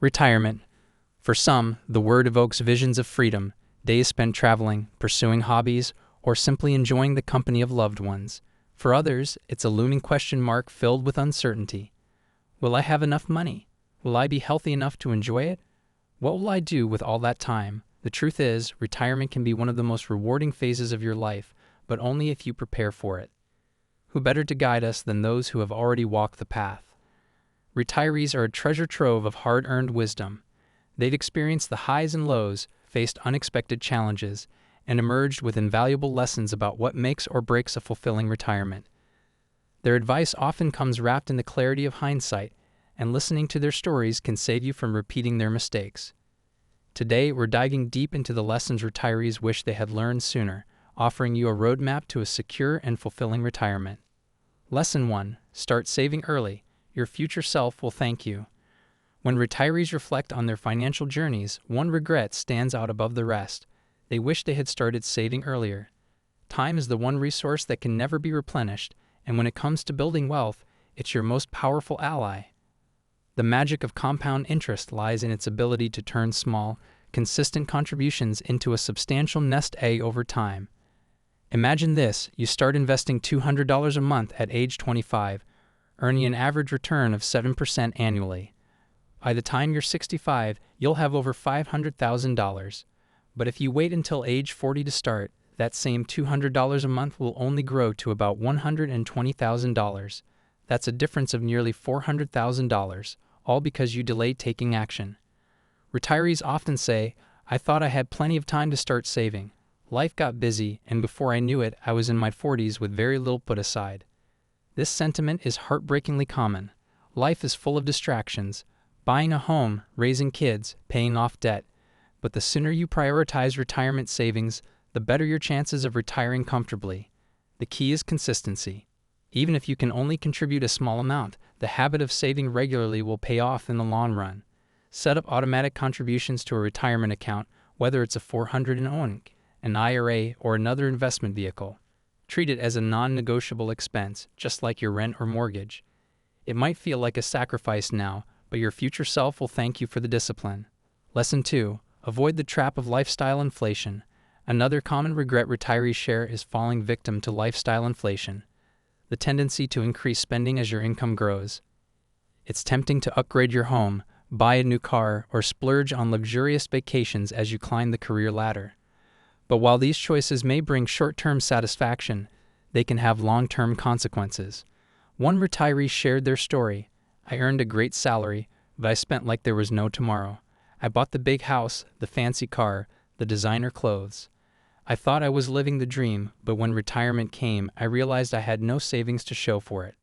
Retirement. For some, the word evokes visions of freedom, days spent traveling, pursuing hobbies, or simply enjoying the company of loved ones. For others, it's a looming question mark filled with uncertainty. Will I have enough money? Will I be healthy enough to enjoy it? What will I do with all that time? The truth is, retirement can be one of the most rewarding phases of your life, but only if you prepare for it. Who better to guide us than those who have already walked the path? Retirees are a treasure trove of hard-earned wisdom. They've experienced the highs and lows, faced unexpected challenges, and emerged with invaluable lessons about what makes or breaks a fulfilling retirement. Their advice often comes wrapped in the clarity of hindsight, and listening to their stories can save you from repeating their mistakes. Today, we're diving deep into the lessons retirees wish they had learned sooner, offering you a roadmap to a secure and fulfilling retirement. Lesson 1. Start saving early. Your future self will thank you. When retirees reflect on their financial journeys, one regret stands out above the rest. They wish they had started saving earlier. Time is the one resource that can never be replenished, and when it comes to building wealth, it's your most powerful ally. The magic of compound interest lies in its ability to turn small, consistent contributions into a substantial nest egg over time. Imagine this: you start investing $200 a month at age 25, earning an average return of 7% annually. By the time you're 65, you'll have over $500,000. But if you wait until age 40 to start, that same $200 a month will only grow to about $120,000. That's a difference of nearly $400,000, all because you delayed taking action. Retirees often say, "I thought I had plenty of time to start saving. Life got busy, and before I knew it, I was in my 40s with very little put aside." This sentiment is heartbreakingly common. Life is full of distractions: buying a home, raising kids, paying off debt. But the sooner you prioritize retirement savings, the better your chances of retiring comfortably. The key is consistency. Even if you can only contribute a small amount, the habit of saving regularly will pay off in the long run. Set up automatic contributions to a retirement account, whether it's a 401k, an IRA, or another investment vehicle. Treat it as a non-negotiable expense, just like your rent or mortgage. It might feel like a sacrifice now, but your future self will thank you for the discipline. Lesson 2. Avoid the trap of lifestyle inflation. Another common regret retirees share is falling victim to lifestyle inflation, the tendency to increase spending as your income grows. It's tempting to upgrade your home, buy a new car, or splurge on luxurious vacations as you climb the career ladder. But while these choices may bring short-term satisfaction, they can have long-term consequences. One retiree shared their story. "I earned a great salary, but I spent like there was no tomorrow. I bought the big house, the fancy car, the designer clothes. I thought I was living the dream, but when retirement came, I realized I had no savings to show for it."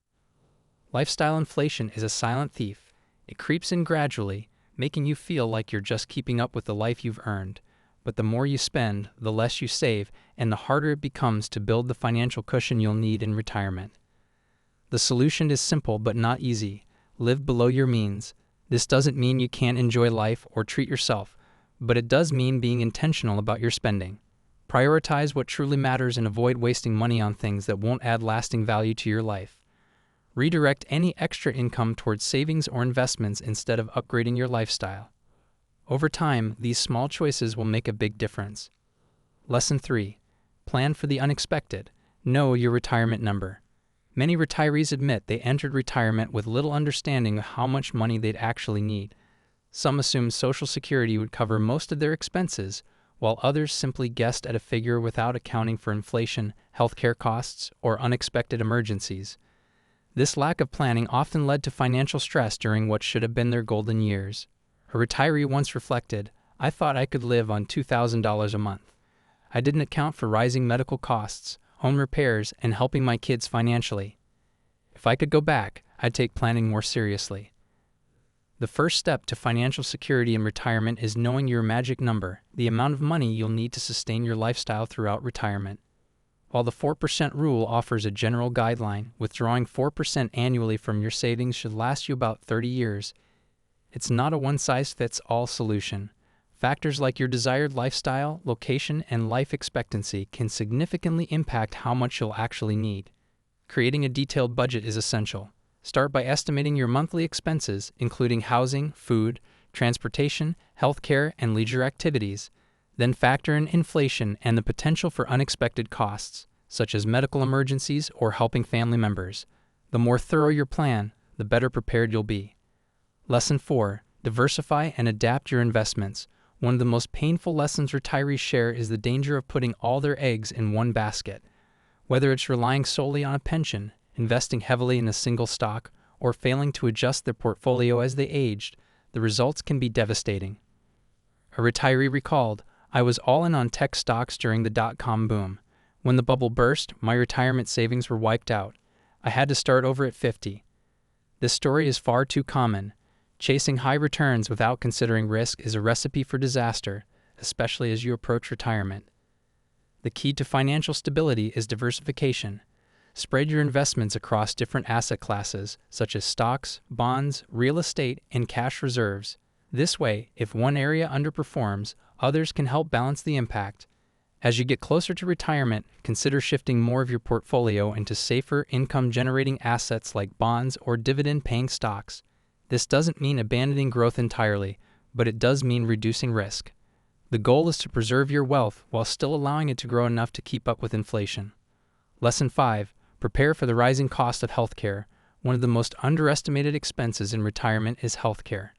Lifestyle inflation is a silent thief. It creeps in gradually, making you feel like you're just keeping up with the life you've earned. But the more you spend, the less you save, and the harder it becomes to build the financial cushion you'll need in retirement. The solution is simple but not easy. Live below your means. This doesn't mean you can't enjoy life or treat yourself, but it does mean being intentional about your spending. Prioritize what truly matters and avoid wasting money on things that won't add lasting value to your life. Redirect any extra income towards savings or investments instead of upgrading your lifestyle. Over time, these small choices will make a big difference. Lesson 3. Plan for the unexpected. Know your retirement number. Many retirees admit they entered retirement with little understanding of how much money they'd actually need. Some assumed Social Security would cover most of their expenses, while others simply guessed at a figure without accounting for inflation, healthcare costs, or unexpected emergencies. This lack of planning often led to financial stress during what should have been their golden years. A retiree once reflected, "I thought I could live on $2,000 a month. I didn't account for rising medical costs, home repairs, and helping my kids financially. If I could go back, I'd take planning more seriously." The first step to financial security in retirement is knowing your magic number, the amount of money you'll need to sustain your lifestyle throughout retirement. While the 4% rule offers a general guideline, withdrawing 4% annually from your savings should last you about 30 years. It's not a one-size-fits-all solution. Factors like your desired lifestyle, location, and life expectancy can significantly impact how much you'll actually need. Creating a detailed budget is essential. Start by estimating your monthly expenses, including housing, food, transportation, healthcare, and leisure activities. Then factor in inflation and the potential for unexpected costs, such as medical emergencies or helping family members. The more thorough your plan, the better prepared you'll be. Lesson 4. Diversify and adapt your investments. One of the most painful lessons retirees share is the danger of putting all their eggs in one basket. Whether it's relying solely on a pension, investing heavily in a single stock, or failing to adjust their portfolio as they aged, the results can be devastating. A retiree recalled, "I was all in on tech stocks during the dot-com boom. When the bubble burst, my retirement savings were wiped out. I had to start over at 50. This story is far too common. Chasing high returns without considering risk is a recipe for disaster, especially as you approach retirement. The key to financial stability is diversification. Spread your investments across different asset classes, such as stocks, bonds, real estate, and cash reserves. This way, if one area underperforms, others can help balance the impact. As you get closer to retirement, consider shifting more of your portfolio into safer, income-generating assets like bonds or dividend-paying stocks. This doesn't mean abandoning growth entirely, but it does mean reducing risk. The goal is to preserve your wealth while still allowing it to grow enough to keep up with inflation. Lesson 5. Prepare for the rising cost of healthcare. One of the most underestimated expenses in retirement is healthcare.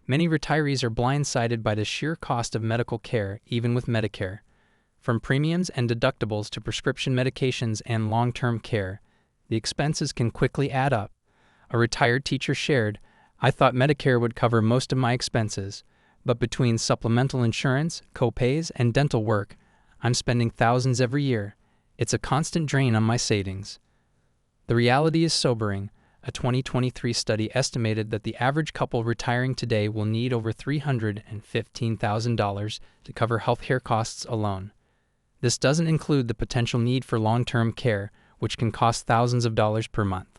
Many retirees are blindsided by the sheer cost of medical care, even with Medicare. From premiums and deductibles to prescription medications and long-term care, the expenses can quickly add up. A retired teacher shared, "I thought Medicare would cover most of my expenses, but between supplemental insurance, co-pays, and dental work, I'm spending thousands every year. It's a constant drain on my savings." The reality is sobering. A 2023 study estimated that the average couple retiring today will need over $315,000 to cover healthcare costs alone. This doesn't include the potential need for long-term care, which can cost thousands of dollars per month.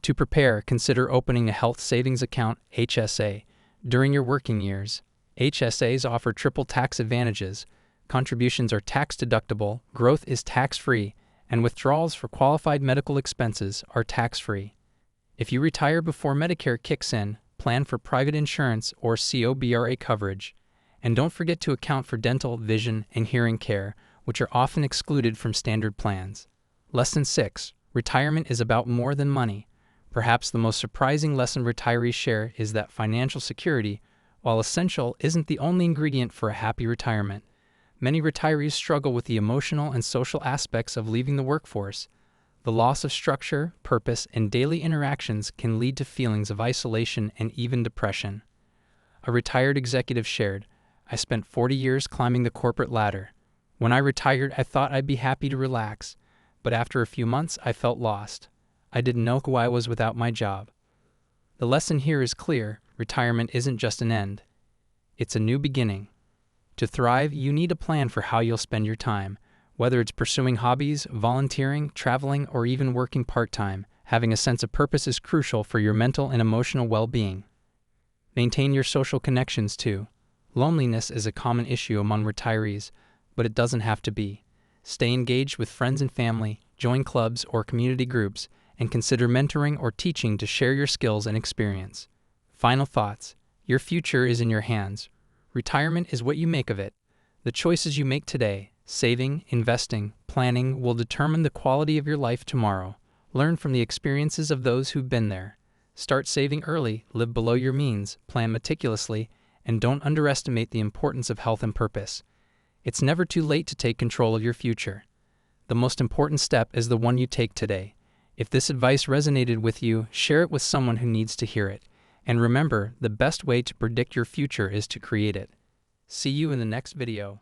To prepare, consider opening a health savings account, HSA, during your working years. HSAs offer triple tax advantages. Contributions are tax-deductible, growth is tax-free, and withdrawals for qualified medical expenses are tax-free. If you retire before Medicare kicks in, plan for private insurance or COBRA coverage. And don't forget to account for dental, vision, and hearing care, which are often excluded from standard plans. Lesson 6. Retirement is about more than money. Perhaps the most surprising lesson retirees share is that financial security, while essential, isn't the only ingredient for a happy retirement. Many retirees struggle with the emotional and social aspects of leaving the workforce. The loss of structure, purpose, and daily interactions can lead to feelings of isolation and even depression. A retired executive shared, "I spent 40 years climbing the corporate ladder. When I retired, I thought I'd be happy to relax, but after a few months, I felt lost. I didn't know who I was without my job." The lesson here is clear. Retirement isn't just an end. It's a new beginning. To thrive, you need a plan for how you'll spend your time. Whether it's pursuing hobbies, volunteering, traveling, or even working part-time, having a sense of purpose is crucial for your mental and emotional well-being. Maintain your social connections too. Loneliness is a common issue among retirees, but it doesn't have to be. Stay engaged with friends and family, join clubs or community groups, and consider mentoring or teaching to share your skills and experience. Final thoughts. Your future is in your hands. Retirement is what you make of it. The choices you make today, saving, investing, planning, will determine the quality of your life tomorrow. Learn from the experiences of those who've been there. Start saving early, live below your means, plan meticulously, and don't underestimate the importance of health and purpose. It's never too late to take control of your future. The most important step is the one you take today. If this advice resonated with you, share it with someone who needs to hear it. And remember, the best way to predict your future is to create it. See you in the next video.